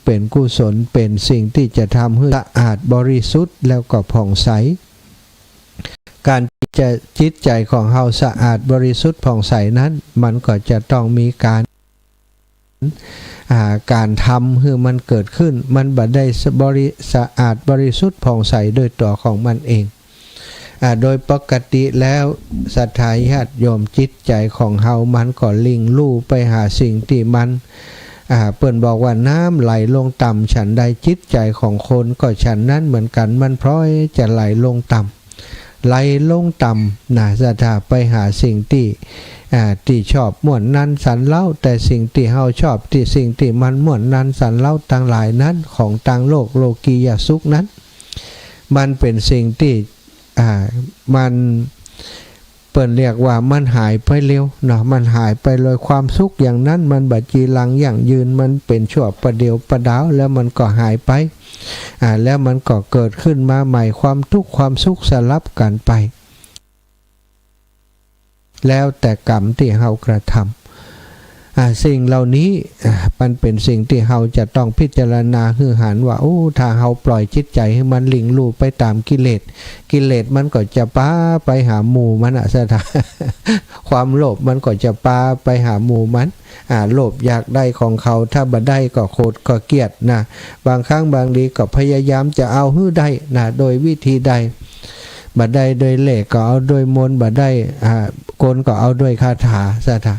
เป็นกุศลเป็นสิ่งที่จะทำให้สะอาดบริสุทธิ์แล้วก็ผ่องใสการที่จะจิตใจของเราสะอาดบริสุทธิ์ผ่องใสนั้นมันก็จะต้องมีการทำให้มันเกิดขึ้นมันบ่ได้สะอาดบริสุทธิ์ผ่องใสโดยตัวของมันเองโดยปกติแล้วศรัทธาญาติโยมจิตใจของเฮามันก็ลิ่งลู่ไปหาสิ่งที่มันเปิ้นบอกว่าน้ำไหลลงต่ำฉันใดจิตใจของคนก็ฉันนั้นเหมือนกันมันพร้อยจะไหลลงต่ำไหลลงต่ำศรัทธาไปหาสิ่งที่ชอบม่วนนั้นสันเล่าแต่สิ่งที่เฮาชอบที่สิ่งที่มันม่วนนั้นสันเล่าต่างหลายนั้นของต่างโลกโลกียสุขนั้นมันเป็นสิ่งที่มันเปิ่นเรียกว่ามันหายไปเร็วเนาะมันหายไปเลยความสุขอย่างนั้นมันบัดจีรังอย่างยืนมันเป็นชั่วประเดียวประดาวแล้วมันก็หายไปแล้วมันก็เกิดขึ้นมาใหม่ความทุกข์ความสุขสลับกันไปแล้วแต่กรรมที่เฮากระทำสิ่งเหล่านี้มันเป็นสิ่งที่เฮาจะต้องพิจารณาคือหันว่าถ้าเฮาปล่อยจิตใจให้มันหลิงลู่ไปตามกิเลสมันก็จะป้าไปหาหมู่มันสถานความโลภมันก็จะป้าไปหาหมู่มันโลภอยากได้ของเขาถ้าบ่ได้ก็โกรธก็เกลียดนะบางครั้งบางทีก็พยายามจะเอาให้ได้นะโดยวิธีใดบ่ได้โดยเล่ห์ก็เอาโดยมนต์บ่ได้กลก็เอาด้วยคาถาสถาน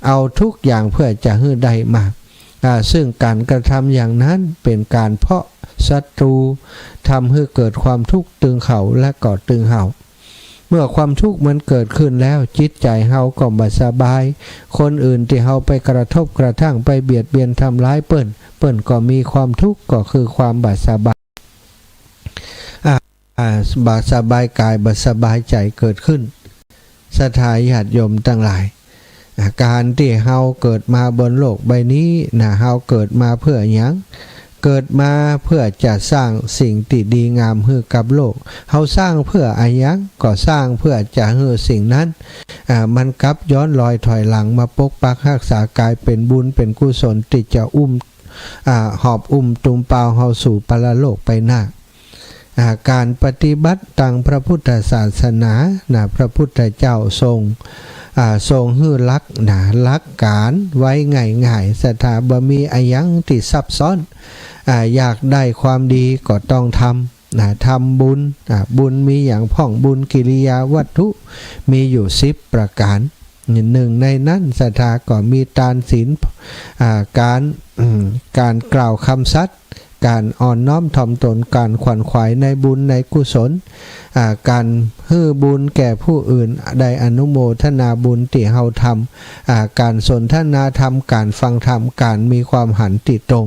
เอาทุกอย่างเพื่อจะให้ได้มาซึ่งการกระทำอย่างนั้นเป็นการเพาะศัตรูทำให้เกิดความทุกข์ตึงเขาและก่อตึงเฮาเมื่อความทุกข์มันเกิดขึ้นแล้วจิตใจเฮาก็บ่สบายคนอื่นที่เฮาไปกระทบกระทั่งไปเบียดเบียนทำร้ายเปิ้นก็มีความทุกข์ก็คือความบ่สบายบ่สบายกายบ่สบายใจเกิดขึ้นศรัทธาญาติโยมทั้งหลายการที่เฮาเกิดมาบนโลกใบนี้เฮาเกิดมาเพื่อหยังเกิดมาเพื่อจะสร้างสิ่งที่ดีงามให้กับโลกเฮาสร้างเพื่ออะไรหยังก็สร้างเพื่อจะให้สิ่งนั้นมันกลับย้อนลอยถอยหลังมาปกปักรักษากายเป็นบุญเป็นกุศลที่จะหอบตุมเปล่าเฮาสู่ปรโลกไปหน้าการปฏิบัติตามพระพุทธศาสนาพระพุทธเจ้าทรงให้ลักการไว้ง่ายๆศรัทธาบ่มีอะหยังที่ซับซ้อนอยากได้ความดีก็ต้องทำบุญมีอย่างพ่องบุญกิริยาวัตถุมีอยู่10ประการหนึ่งในนั้นศรัทธาก็มีทานศีลการกล่าวคำสัตย์การอ่อนน้อมถ่อมตนการขวนขวายในบุญในกุศลการให้บุญแก่ผู้อื่นได้อนุโมทนาบุญที่เฮาทำการสนทนาธรรมการฟังธรรมการมีความหันติตรง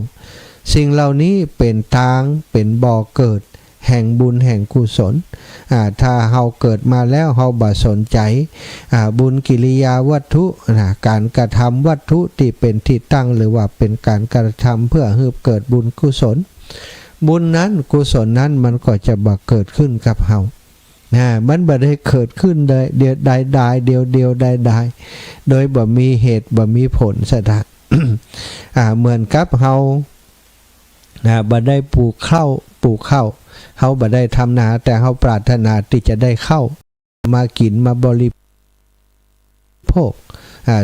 สิ่งเหล่านี้เป็นทางเป็นบ่อเกิดแห่งบุญแห่งกุศลถ้าเฮาเกิดมาแล้วเฮาบ่สนใจบุญกิริยาวัตถุการกระทำวัตถุที่เป็นที่ตั้งหรือว่าเป็นการกระทำเพื่อให้เกิดบุญกุศลบุญนั้นกุศลนั้นมันก็จะบ่เกิดขึ้นกับเฮามันบ่ได้เกิดขึ้นเดียวใดโดยบ่มีเหตุบ่มีผลซะนะเหมือนกับเฮาบ่ได้ปลูกข้าวเฮาบ่ได้ทำนาแต่เฮาปรารถนาที่จะได้ข้าวมากินมาบริโภค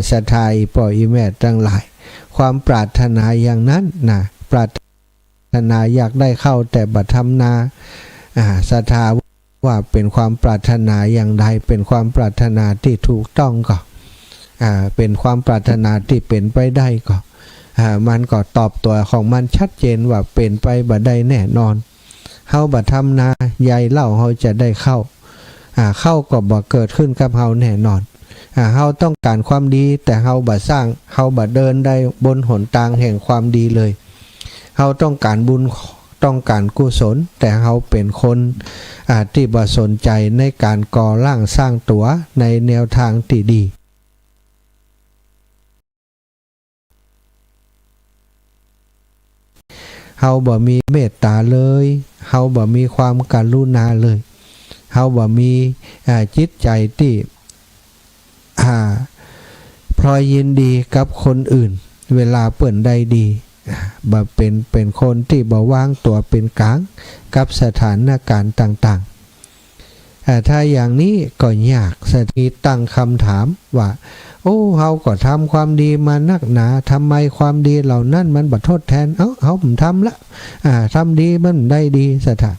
ศรัทธาพ่ออีแม่ทั้งหลายความปรารถนาอย่างนั้นปรารถนาอยากได้ข้าวแต่บ่ทำนาศรัทธาว่าเป็นความปรารถนาอย่างใดเป็นความปรารถนาที่ถูกต้องก็เป็นความปรารถนาที่เป็นไปได้ก็มันก็ตอบตัวของมันชัดเจนว่าเป็นไปบ่ได้แน่นอนเฮาบ่ทำนาใหญ่เล่าเฮาจะได้เข้าก็บ่เกิดขึ้นกับเฮาแน่นอนเฮาต้องการความดีแต่เฮาบ่สร้างเฮาบ่เดินได้บนหนทางแห่งความดีเลยเฮาต้องการบุญต้องการกุศลแต่เฮาเป็นคนที่บ่สนใจในการก่อร่างสร้างตัวในแนวทางที่ดีเฮาบ่มีเมตตาเลยเฮาบ่มีความกรุณาเลยเฮาบ่มีจิตใจที่พลอยยินดีกับคนอื่นเวลาเปิ้นได้ดี เป็นคนที่บ่วางตัวเป็นกลางกับสถานการณ์ต่างๆถ้าอย่างนี้ก็ยากสติตั้งคำถามว่าโอ้เฮาก็ทำความดีมานักหนาทำไมความดีเหล่านั้นมันบ่ทดแทนเฮาผมทำละทำดีมันได้ดีสถาน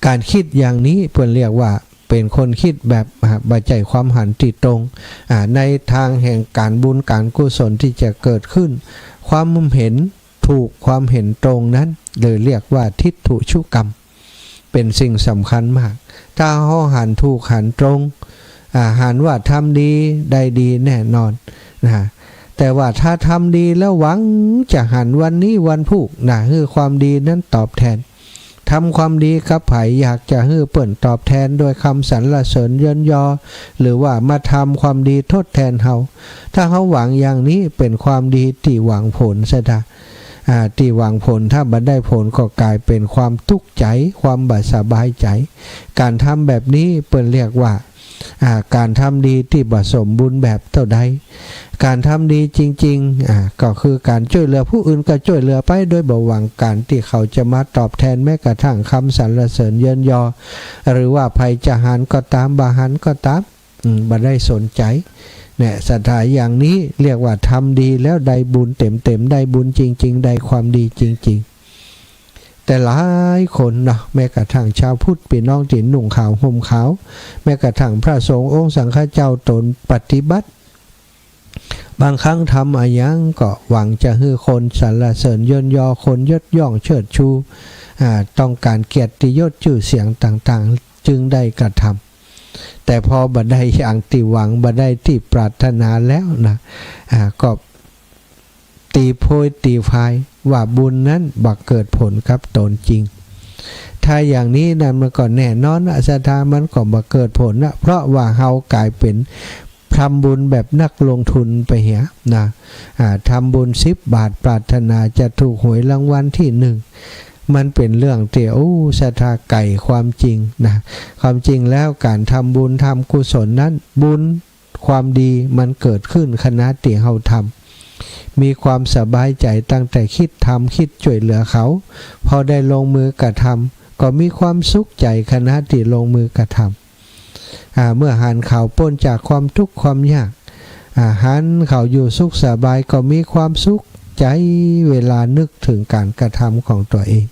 การคิดอย่างนี้เพื่อนเรียกว่าเป็นคนคิดแบบบ่ใจความหันติตรงในทางแห่งการบุญการกุศลที่จะเกิดขึ้นความเห็นถูกความเห็นตรงนั้นเลยเรียกว่าทิฏฐุชุกรรมเป็นสิ่งสำคัญมากถ้าเขาหันถูกหันตรงหันว่าทำดีได้ดีแน่นอนนะแต่ว่าถ้าทำดีแล้วหวังจะหันวันนี้วันพรุ่งนะคือความดีนั้นตอบแทนทำความดีกับไผอยากจะให้เปิ่นตอบแทนโดยคำสรรเสริญเยินยอหรือว่ามาทำความดีทดแทนเฮาถ้าเขาหวังอย่างนี้เป็นความดีที่หวังผลซะดะที่หวังผลถ้าบ่ได้ผลก็กลายเป็นความทุกข์ใจความบ่สบายใจการทำแบบนี้เปิ่นเรียกว่าการทำดีที่บ่สมบูรณ์แบบเท่าใดการทำดีจริงๆก็คือการช่วยเหลือผู้อื่นก็ช่วยเหลือไปโดยบ่หวังการที่เขาจะมาตอบแทนแม้กระทั่งคำสรรเสริญเยินยอหรือว่าภัยจะหันก็ตามบ่หันก็ตามบ่ได้สนใจเนี่ยสถานอย่างนี้เรียกว่าทำดีแล้วได้บุญเต็มได้บุญจริงๆได้ความดีจริงๆแต่หลายคนเนาะแม้กระทั่งชาวพุทธพี่น้องที่นุ่งขาวห่มขาวแม้กระทั่งพระสงฆ์องค์สังฆเจ้าตนปฏิบัติบางครั้งทำอะไรยังก็หวังจะให้คนสรรเสริญเยินยอคนยศย่องเชิดชูต้องการเกียรติยศชื่อเสียงต่างๆจึงได้กระทำแต่พอบ่ได้อย่างที่หวังบ่ได้ที่ปรารถนาแล้วนะก็ตีโพยตีพายว่าบุญนั้นบ่เกิดผลกับตนจริงถ้าอย่างนี้นะมันก็แน่นอนศรัทธามันก็บ่เกิดผลนะเพราะว่าเฮากลายเป็นทำบุญแบบนักลงทุนไปเหียนะทำบุญ10 บาทปรารถนาจะถูกหวยรางวัลที่1มันเป็นเรื่องเตี่ยวศรัทธาไก่ความจริงนะความจริงแล้วการทำบุญทำกุศลนั้นบุญความดีมันเกิดขึ้นขณะที่เฮาทำมีความสบายใจตั้งแต่คิดทำคิดช่วยเหลือเขาพอได้ลงมือกระทำก็มีความสุขใจขณะที่ลงมือกระทำเมื่อหันเขาพ้นจากความทุกข์ความยากหันเขาอยู่สุขสบายก็มีความสุขใจเวลานึกถึงการกระทำของตัวเอง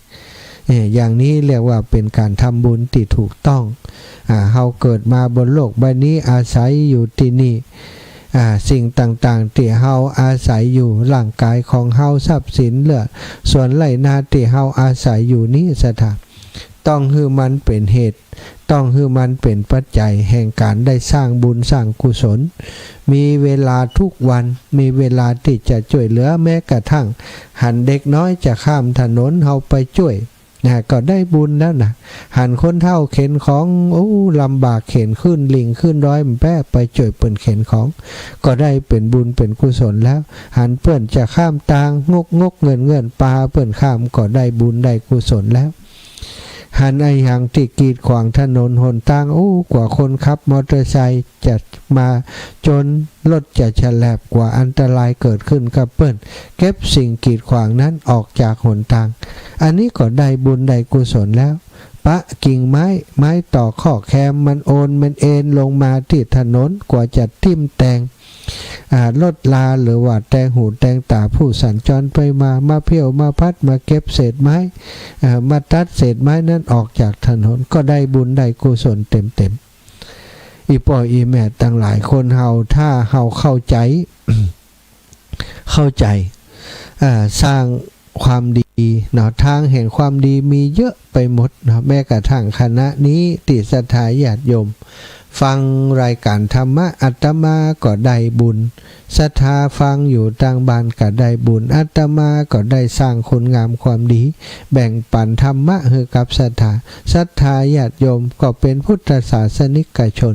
อย่างนี้เรียกว่าเป็นการทำบุญที่ถูกต้องเฮาเกิดมาบนโลกใบนี้อาศัยอยู่ที่นี่สิ่งต่างๆที่เฮาอาศัยอยู่ร่างกายของเฮาทรัพย์สินเหลือส่วนไร่นาที่เฮาอาศัยอยู่นี้สถานต้องให้มันเป็นเหตุต้องให้มันเป็นปัจจัยแห่งการได้สร้างบุญสร้างกุศลมีเวลาทุกวันมีเวลาที่จะช่วยเหลือแม้กระทั่งหันเด็กน้อยจะข้ามถนนเฮาไปช่วยก็ได้บุญแล้วนะหันคนเฒ่าเข็นของลำบากเข็นขึ้นลิงขึ้นร้อยแป้ไปช่วยเปิ้นเข็นของก็ได้เป็นบุญเป็นกุศลแล้วหันเปิ้นจะข้ามทางงกเงินปลาเปิ้นข้ามก็ได้บุญได้กุศลแล้วหันไอ้อย่างที่กีดขวางถนนหนทางกว่าคนขับมอเตอร์ไซค์จะมาจนรถจะฉลับกว่าอันตรายเกิดขึ้นกับเปิ้นเก็บสิ่งกีดขวางนั้นออกจากหนทางอันนี้ก็ได้บุญได้กุศลแล้วปะกิ่งไม้ต่อข้อแคมมันโอนมันเอ็นลงมาที่ถนนกว่าจะทิ่มแตงรถลาหรือว่าแตงหูแตงตาผู้สัญจรไปมาเพียวมาพัดมาเก็บเศษไม้มาตัดเศษไม้นั้นออกจากถนนก็ได้บุญได้กุศลเต็มอีป่ออีแม่ตั้งหลายคนเฮาถ้าเฮาเข้าใจ สร้างความดีเนาะทางแห่งความดีมีเยอะไปหมดเนาะแม้กระทั่งคณะนี้ติศรัทธาญาติโยมฟังรายการธรรมะอาตมาก็ได้บุญศรัทธาฟังอยู่ต่างบ้านก็ได้บุญอาตมาก็ได้สร้างคุณงามความดีแบ่งปันธรรมะให้กับศรัทธาญาติโยมก็เป็นพุทธศาสนิกชน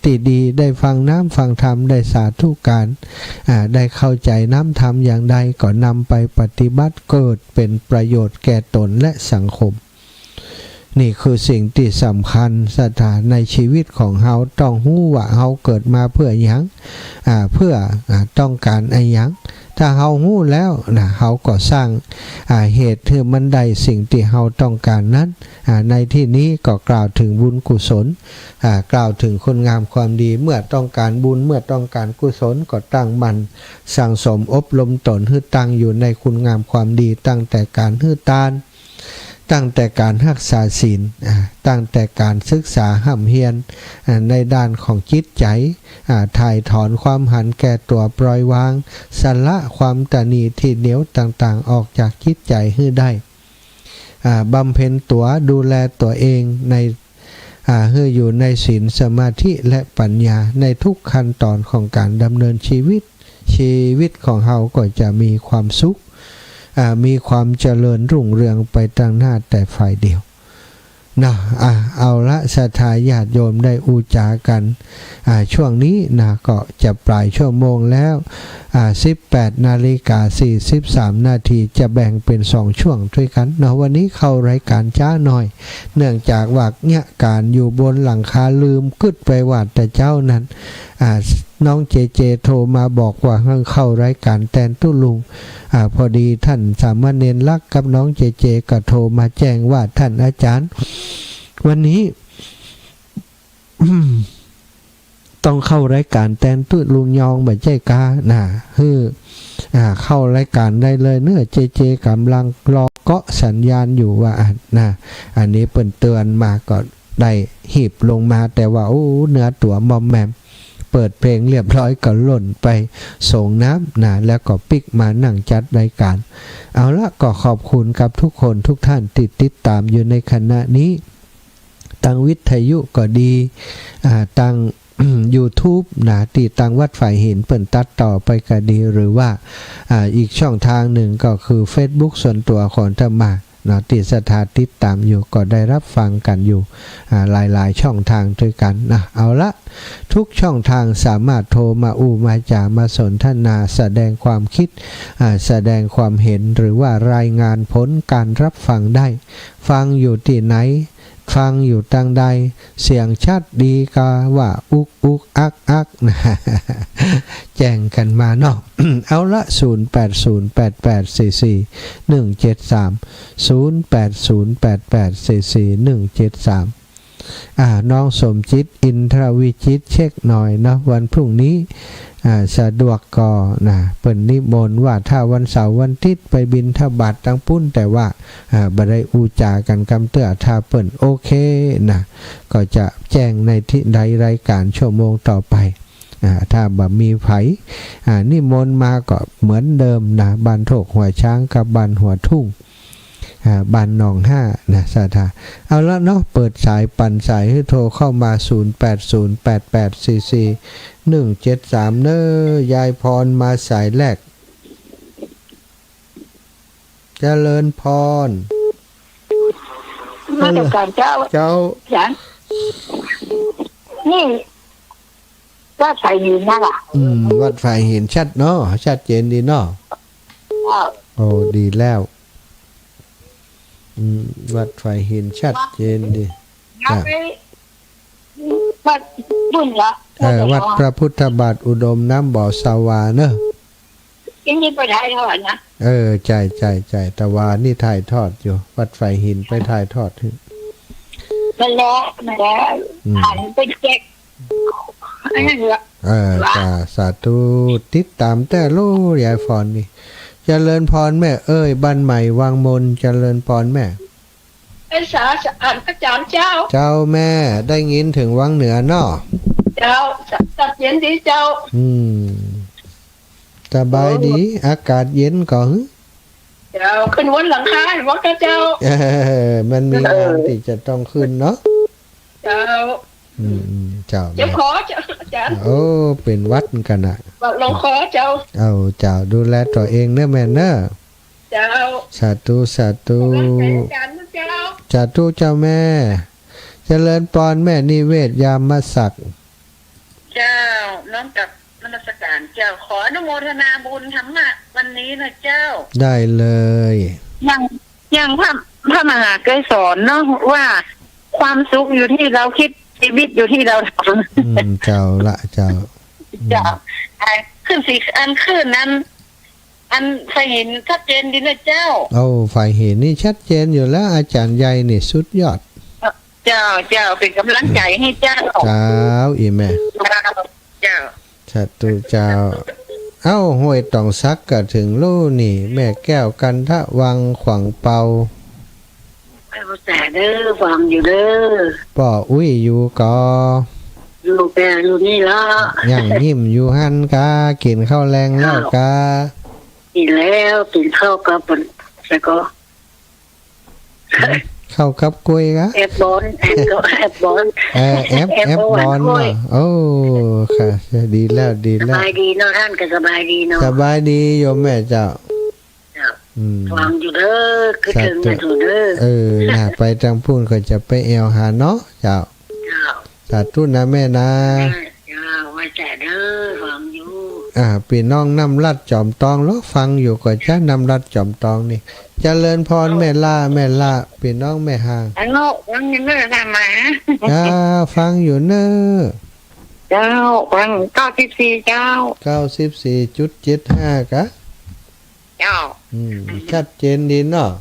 ที่ดีได้ฟังน้ำฟังธรรมได้สาธุการได้เข้าใจน้ำธรรมอย่างใดก็นำไปปฏิบัติเกิดเป็นประโยชน์แก่ตนและสังคมนี่คือสิ่งที่สำคัญสถานในชีวิตของเฮาต้องรู้ว่าเฮาเกิดมาเพื่อหยังเพื่อต้องการอะไรหยัง ถ้าเฮาฮู้แล้วนะเฮาก็สร้างเหตุที่มันได้สิ่งที่เฮาต้องการนั้นในที่นี้ก็กล่าวถึงบุญกุศลกล่าวถึงคุณงามความดีเมื่อต้องการบุญเมื่อต้องการกุศลก็ตั้งมั่นสั่งสมอบรมตนให้ตั้งอยู่ในคุณงามความดีตั้งแต่การให้ทานตั้งแต่การรักษาศีลตั้งแต่การศึกษาห้ำเฮียนในด้านของจิตใจถ่ายถอนความหันแก่ตัวปล่อยวางสละความตนีที่เหนียวต่างๆออกจากจิตใจให้ได้บำเพ็ญตัวดูแลตัวเองในให้อยู่ในศีลสมาธิและปัญญาในทุกขั้นตอนของการดำเนินชีวิตของเราก็จะมีความสุขมีความเจริญรุ่งเรืองไปตั้งหน้าแต่ฝ่ายเดียวนะเอาละศรัทธาญาติโยมได้อุจากันช่วงนี้นะก็จะปลายชั่วโมงแล้ว18:43 นาทีจะแบ่งเป็น2ช่วงด้วยกันนะวันนี้เข้ารายการช้าหน่อยเนื่องจากว่าเนี่ยการอยู่บนหลังคาลืมกึดไปว่าแต่เจ้านั้นน้องเจเจโทรมาบอกว่าเข้ารายการแตนตุลุงพอดีท่านสามเณรลักษ์กับน้องเจเจก็โทรมาแจ้งว่าท่านอาจารย์วันนี้ ต้องเข้ารายการแตนตุลุงยองแบบใจกาเข้ารายการได้เลยเนื้อเจเจกำลังรอเกาะสัญญาณอยู่ว่าอันนี้เปิ่นเตือนมาก็ได้หีบลงมาแต่ว่าเนื้อตัวมอมแมมเปิดเพลงเรียบร้อยก็หล่นไปส่งน้ำแล้วก็ปิกมานั่งจัดรายการเอาละก็ขอบคุณกับทุกคนทุกท่านติดตามอยู่ในขณะนี้ตั้งวิทยุก็ดีตั้งYouTube ที่ตั้งวัดฝ่ายหินเปิ่นตัดต่อไปก็ดีหรือว่าอีกช่องทางหนึ่งก็คือ Facebook ส่วนตัวของธรรมะติสถาติดตามอยู่ก็ได้รับฟังกันอยู่หลายๆช่องทางด้วยกันเอาละทุกช่องทางสามารถโทรมามาจามาสนทนาแสดงความคิดแสดงความเห็นหรือว่ารายงานผลการรับฟังได้ฟังอยู่ที่ไหนฟังอยู่ทางใดเสียงชัดดีก็ว่าอุกอักนะแจ้งกันมาเนาะ เอาละ0808844173 0808844173น้องสมจิตอินทรวิจิตเช็คหน่อยนะวันพรุ่งนี้สะดวกก็เปิ่นนิมนต์ว่าถ้าวันเสาร์วันอาทิตย์ไปบิณฑบาตตั้งปุ้นแต่ว่าบ่ได้อูจากันกำเตื้อถ้าเปิ่นโอเคก็จะแจ้งในที่ใดรายการชั่วโมงต่อไปถ้าบ่มีไผนิมนต์มาก็เหมือนเดิมบ้านโถกหัวช้างกับบ้านหัวทุ่งบ้านหนอง5สาธาเอาละเนาะเปิดสายปั่นสายให้โทรเข้ามา0808844173เน้อยายพรมาสายแรกเจริญพรมาจากการเจ้าฉันนี่วัดไฟหินนั่นล่ะวัดไฟหินชัดเนาะชัดเจนดีเนาะโอ้ดีแล้ววัดไฟหินชัดเจนดีวัดบุญละวัดพระพุทธบาทอุดมน้ำบ่อสาวาเนอะยิ่งไปถ่ายทอดนะใจตะวานี่ถ่ายทอดอยู่วัดไฟหินไปถ่ายทอดมันแล้วหันไปเจ๊กอันนั้นเหรอสาธุติดตามแต่ลูกยายฟอนนี่เจริญพรแม่เอ้ยบ้านใหม่วางมนเจริญพรแม่สาอ่านพระจารย์เจ้าแม่ได้ยินถึงวังเหนือเนาะเจ้าสัดเย็นดีเจ้าสบายดีอากาศเย็นก่อนเจ้าขึ้นบนหลังคาวัดเจ้ามันมีงานที่จะต้องขึ้นเนาะเจ้าเจ้าเจ้าขอเจ้าอาจารย์เป็นวัดกันลงขอเจ้าเจ้าดูแลตัวเองเนอะแม่เนอะเจ้าสาธุสาธุเจ้าแม่เจริญพรแม่นิเวศยามศักดิ์เจ้าน้องกับนมัสการเจ้าขออนุโมทนาบุญธรรมะวันนี้นะเจ้าได้เลยยังพระมหาเคยสอนเนาะว่าความสุขอยู่ที่เราคิดชีวิตอยู่ที่เราทำเจ้าละเจ้าขึ้น4 อันขึ้นนั้น อันใครเห็นชัดเจนดีนะเจ้า โอ้ฝ่ายเห็นนี่ชัดเจนอยู่แล้วอาจารย์ใหญ่นี่สุดยอด เจ้าเป็นกำลังใจให้เจ้า เจ้าอีแม่ เจ้า สาธุเจ้าเอ้าห้วยตองซักก็ถึงลู่นี่ แม่แก้วกันทะวังขวางเปา ไปบ่แต่เด้อฟังอยู่เด้อ ป่ออุ้ยอยู่ก็ อยู่แปอยู่นี่ละ ย่างยิ้มอยู่หันกากินข้าวแรงแล้วกา กินแล้วกินข้าวกับปุ่นแล้วก็ เข้ากับกล้วยกะ แอบบอลแอบบอล แอปบอลเนาะโอ้ค่ะดีแล้วดี ส แล้ว บายดีเนาะท่านก็สบายดีเนาะ สบายดีโยมแม่เจ้า เจ้า อืม ฟังอยู่เด้อคือถึงอยู่เด้อ น่ะไปจังพูนก็จะไปแอวหาเนาะเจ้า เจ้า สาธุนะแม่นะ เจ้าไว้แต่เด้อฟังอยู่ พี่น้องนำรัดจอมตองแล้วฟังอยู่ก็จะนำรัดจอมตองนี่เจริญพรแม่ล่าพี่น้องแม่ห่าง อันโลกยังยังไม่ได้ทำมา ฟังอยู่เนอะ เจ้าฟัง94เจ้า 94.75กะ เจ้า ชัดเจนดีเนาะ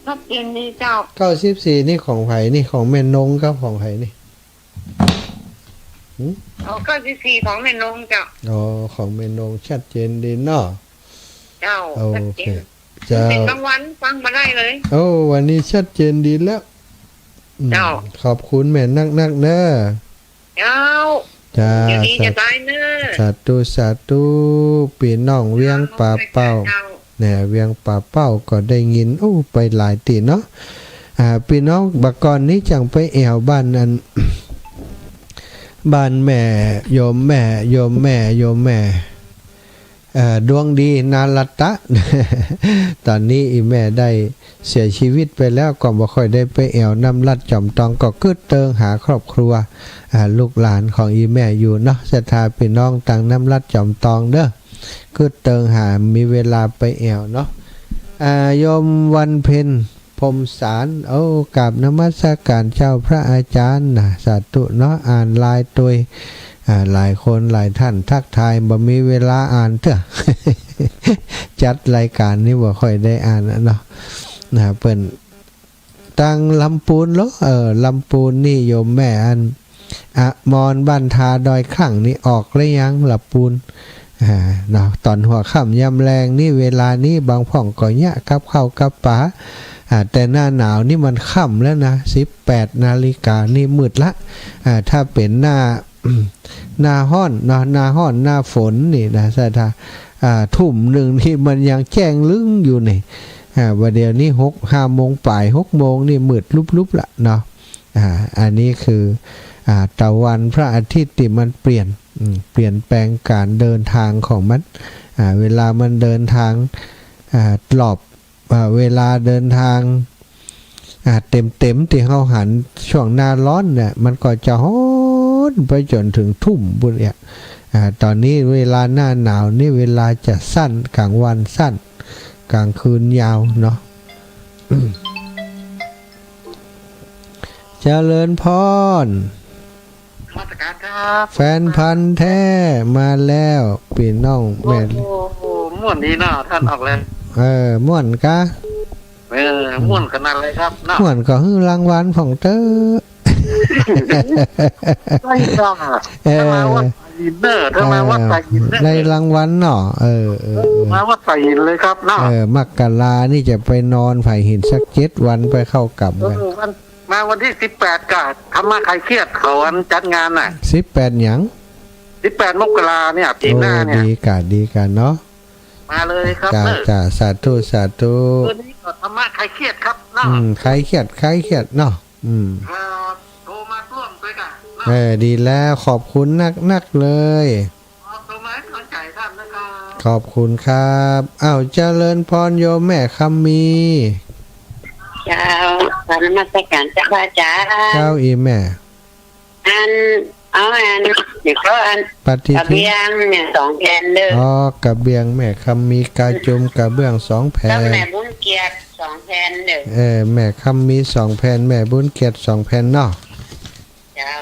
นักเรียนดีเจ้า 94นี่ของไผนี่ของแม่นงกับของไผนี่ 94ของแม่นงเจ้า อ๋อของแม่นงชัดเจนดีเนาะ เจ้า โอ ชัด เค เจน เจ้า เป็นกลางวันฟังมาได้เลย โอ้วันนี้ชัดเจนดีแล้ว เจ้า ขอบคุณแม่นักเนอะ เจ้า จ้า อยู่ดีจะตายเนื้อ สาธุพี่น้องเวียงป่าเป้าเนี่ยเวียงป่าเป้าก็ได้ยินไปหลายตีเนาะพี่น้องบักกอนนี้จังไปแอวบ้านนั้น บ้านแม่โยมแม่ดวงดีนารัตตะ ตอนนี้อีแม่ได้เสียชีวิตไปแล้วก็บ่ค่อยได้ไปแอวนำลัดจอมตองก็กึดเติงหาครอบครัวลูกหลานของอีแม่อยู่เนาะศรัทธาพี่น้องต่างนำลัดจอมตองเด้อกึดเติงหามีเวลาไปแอวเนาะโยมวันเพ็ญพรมสารกราบนมัสการเจ้าพระอาจารย์นะสาธุเนาะอ่านลายตัวหลายคนหลายท่านทักทายบ่มีเวลาอ่านเถอะ จัดรายการนี้บ่ค่อยได้อ่านเนาะเปิ้นตั้งลำปูนเหรอลำปูนนี่โยมแม่อันมอนบ้านทาดอยข้างนี่ออกแล้วยังลำปูนเนาะตอนหัวค่ำยามแรงนี่เวลานี้บางพ่องก็ยะกับข้าวกับปลาแต่หน้าหนาวนี่มันค่ำแล้วนะ18 นาฬิกานี่มืดละถ้าเป็นหน้าห้อนเนาะหน้าห้อนหน้าฝนนี่นะสาธาทุ่มหนึ่งนี่มันยังแจ้งลึงอยู่นี่วันเดียวนี้5 โมงป่าย6 โมงนี่มืดลุบๆละเนาะอันนี้คือตะวันพระอาทิตย์ที่มันเปลี่ยนแปลงการเดินทางของมันเวลามันเดินทางหลอบเวลาเดินทางเต็มที่เฮาหันช่วงหน้าร้อนเนี่ยมันก็จะฮ้อนไปจนถึงทุ่มบุญเนี่ยตอนนี้เวลาหน้าหนาวนี่เวลาจะสั้นกลางวันสั้นกลางคืนยาวเนาะ เจริญพร มาตรการครับ แฟนพันธุ์แท้มาแล้วพี่น้องแม่ โอ้โหม่วนดีเนาะท่านออกแล้ว ม่วนกะ ม่วนขนาดเลยครับเนาะ ม่วนก็ฮื้อรางวัลของเต้อ ไม่ต้องทำไมว่ายินเนอร์ทำไมว่าใส่ยินเนอร์ ได้รางวัลเนาะมาว่าใส่ยินเลยครับเนาะ มักกะลานี่จะไปนอนไผ่หินสัก7 วันไปเข้ากลับกัน มาวันที่18กะทำมาใครเครียดเขาอันจัดงานน่ะ 18หยัง 18 มกราเนี่ยปีหน้าเนี่ย ดีกันเนาะ มาเลยครับ จ้าสาธุ วันนี้ก็ธรรมะใครเครียดครับเนาะ ใครเครียดเนาะโทรมาร่วมด้วยกันดีแล้วขอบคุณนักเลย โทรมาขอใจท่านนะครับ ขอบคุณครับเจริญพรโยมแม่คำมีเจ้าพระนมัสการเจ้าพระอาจารย์ เจ้าอีแม่อันเดี๋ยวก็ปฏิทินกระเบียงเนี่ย2 แผ่นเลยกระเบียงแม่คำมีกาจุมกระเบื้อง2 แผ่นแล้วแม่บุญเกียรติ2 แผ่นเลยแม่คำมี2 แผ่นแม่บุญเกียรติ2 แผ่นเนาะเจ้า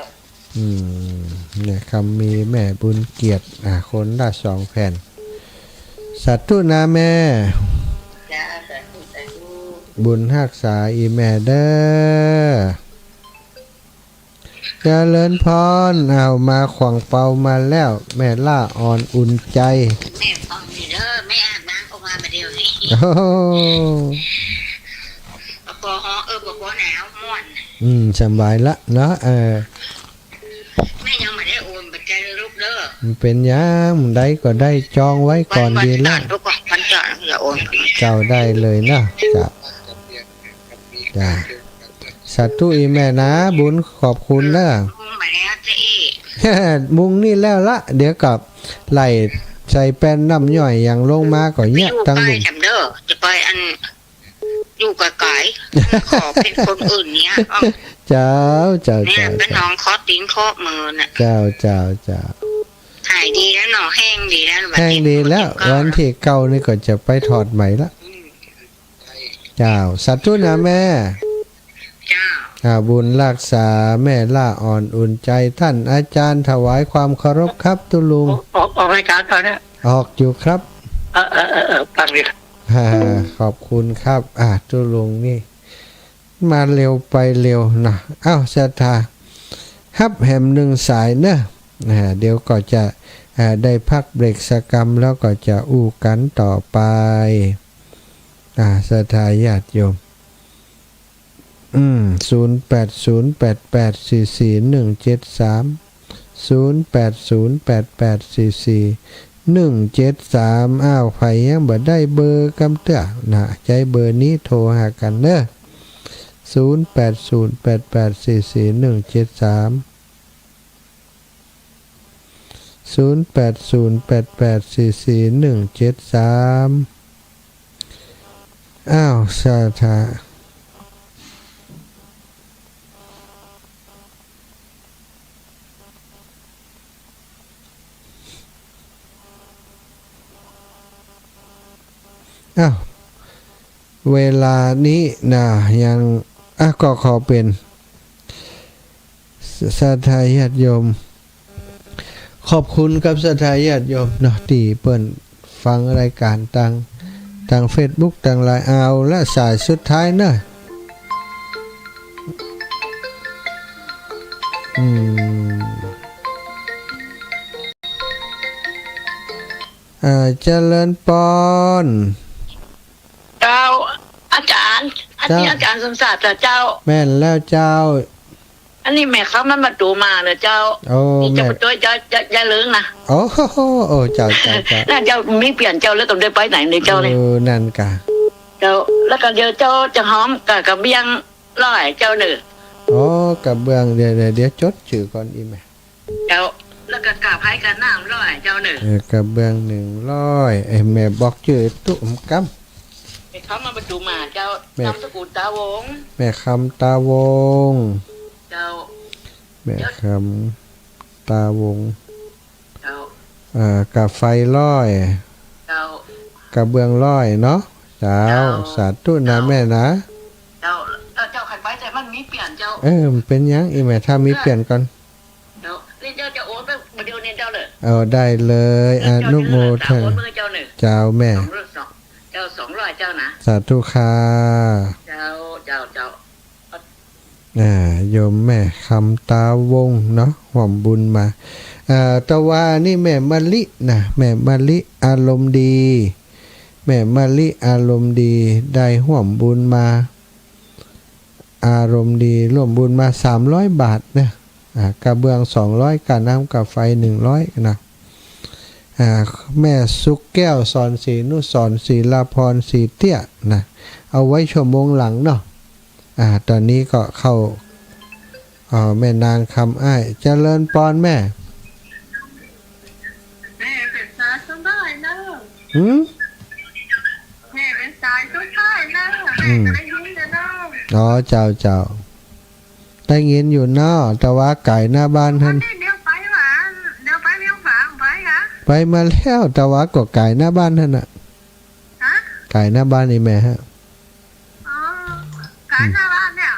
แม่คำมีแม่บุญเกียรติคนละ2 แผ่น สาธุนะแม่ จ้าสาธุสาธุ บุญรักษาอีแม่เด้อเจริญพรเอามาขวางเปามาแล้ว แม่ล่าอ่อนอุ่นใจ แม่ฟังดีเด้อแม่อาบน้ำออกมาเดี๋ยวนี้ โอ้โห ปอฮอปอหนาวม่วน สบายละเนาะแม่ยังไม่ได้โอนปัจจัยลูกเด้อ มันเป็นยังได้ก็ได้จองไว้ก่อนดีละ ทุกวันจอดอย่าโอน เจ้าได้เลยนะจ้ะจ้ะสาธุอีแม่นะบุญขอบคุณนะ มาแล้วเจ๊ มุงนี่แล้วละเดี๋ยวกับไหลใส่แป้นน้ำย่อยอย่างลงมาก็เนี้ยตั้ง ไป บุญ จำเด้อจะไปอันอยู่กับไก่ขอเป็นคนอื่นเนี้ย เจ้าเจ้า เนี่ย เจ้า เป็นน้องคอตีนคอมือน่ะ เจ้าเจ้าเจ้า หายดีแล้วหนอแห้งดีแล้ว แห้งดีแล้ววันที่เก่านี่ก็จะไปถอดใหม่ละเจ้าสาธุนะแม่ เจ้า บุญรักษาแม่ล่าอ่อนอุ่นใจท่านอาจารย์ถวายความเคารพครับตุลุง ออกรายการเขาเนี่ย ออกอยู่ครับ ฟังดิ ขอบคุณครับตุลุงนี่มาเร็วไปเร็วนะศรัทธาฮับแหมหนึ่งสายเนอะเดี๋ยวก็จะได้พักเบรกสกรรมแล้วก็จะอู้กันต่อไปศรัทธาญาติโยม080844173173ไผยังบ่ได้เบอร์กำเตื้อนะใจเบอร์นี้โทรหากันเด้อ0808441733สาธุเวลานี้นะยังก็ขอเป็นศรัทธาญาติโยมขอบคุณกับศรัทธาญาติโยมเนาะที่เปิ้นฟังรายการทาง Facebook ทาง LINE เอาและสายสุดท้ายเนอะเจริญปอนเจ้าอาจารย์อันนี้อาจารย์สมศักดิ์เจ้า แม่นแล้วเจ้าอันนี้แม่เขามันมาดูมาเนอะเจ้านี่จะมาด้วยจะเลื้งนะโอ้เจ้าน่าเจ้าไม่เปลี่ยนเจ้าแล้วต้องได้ไปไหนในเจ้าเนี่ยนั่นกะเจ้าแล้วก็เดี๋ยวเจ้าจะหอมกับเบี้ยงร้อยเจ้าหนึ่งกับเบื้องเดี๋ยวจดชื่อก่อนอีแม่เจ้าแล้วก็กาบให้กันน้ำร้อยเจ้าหนึ่งกับเบื้อง100แม่บอกชื่อตุ้มกำเขามาประตูมาเจ้านามสกุลตาวงแม่คำตาวงเจ้าแม่คำตาวงเจ้ากับไฟร้อยเจ้ากับเบื้องร้อยเนาะเจ้าสาธุนะแม่นะเจ้าขัดไว้แต่มันมีเปลี่ยนเจ้าเป็นยังอีแม่ถ้ามีเปลี่ยนก่อนเจ้าจะโอนไปเดี๋ยวนี้เจ้าเลยได้เลยอนุโมทนาเจ้าแม่เจ้า200เจ้านะสาธุค่ะเจ้าโยมแม่คำตาวงเนาะหอมบุญมาตะวานี่แม่มะลินะแม่มะลิอารมณ์ดีแม่มะลิอารมณ์ดีได้ห่วมบุญมาอารมณ์ดีร่วมบุญมา300 บาทนะกระเบื้อง200กาน้ำกับไฟ100นะแม่สุกแก้วสอนศรีนุสรศรีลาพรศรีเตี้ยนะเอาไว้ชั่วโมงหลังเนาะตอนนี้ก็เข้าแม่นางคำอ้ายเจริญปอนแม่เป็นสายสุดท้ายนะแม่เป็นสายสุดท้ายนะแม่ได้ยินเนาะเจ้าได้ยินอยู่เนาะแต่ว่าไก่หน้าบ้านท่านไปมาแล้วแต่ว่าก็ไก่หน้าบ้านท่านน่ะไก่หน้าบ้านนี่แม่ฮะไก่หน้าบ้านเนี่ย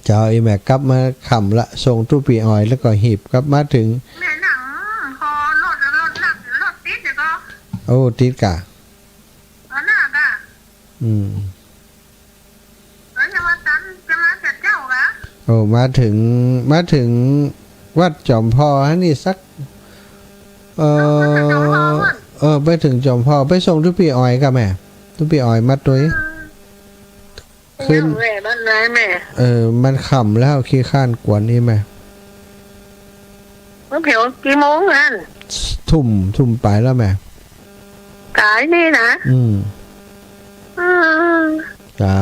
เจ้าอีแม่กลับมาขำละส่งตู้ปีอ้อยแล้วก็หีบกลับมาถึงแม่หนังพอรถติดเดี๋ยวก็ติดกะ แล้วจะมาจัดเจ้าเหรอ โอ้มาถึงวัดจอมพ่อฮะนี่สักไปถึงจอมพ่อไปส่งทุกปีอ้อยกับแม่ทุกปีอ้อยมาตัวขึ้นแม่บ้านไหนแม่มันขำแล้วขี้ข้านกวนนี่แม่เมื่อเผียวกี่โมงงั้นทุ่มไปแล้วแม่กายนี่นะจ้า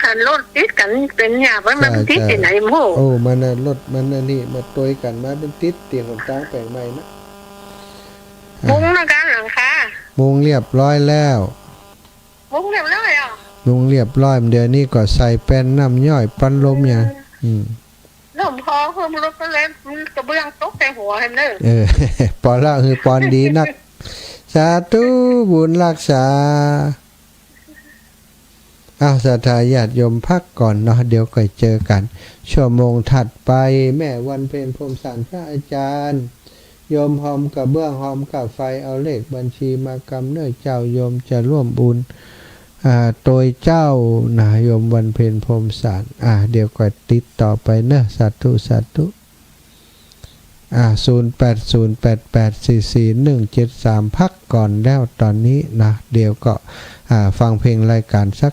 ขันรถติดกันเป็นหยาบมันติดที่ไหนโม่โอ้มันรถมันนี่มาตัวกันมาเป็นติดเตียงของจ้างแปลงใหม่นะมุ้งนะการหลังคามุ้งเรียบร้อยแล้วมุ้งเรียบร้อยอ่ะมุ้งเรียบร้อยเดี๋ยวนี้ก็ใส่แป้นน้ำย่อยปั้นลมอย่างลมพอเพิ่มรถก็เลยกระเบื้องตกแต่หัวเห็นเลยปอนละคือปอนดีนักสาธุบุญรักษาศรัทธาญาติโยมพักก่อนเนาะเดี๋ยวก็เจอกันชั่วโมงถัดไปแม่วันเพ็ญพรหมสารพระอาจารย์โยมหอมกับเบื้องหอมกับไฟเอาเลขบัญชีมากำเนิดเจ้าโยมจะร่วมบุญโดยเจ้านะโยมวันเพ็ญพรหมสารเดี๋ยวก็ติดต่อไปเนอะสาธุสาธุ0808844173พักก่อนแล้วตอนนี้นะเดี๋ยวก็ฟังเพลงรายการสัก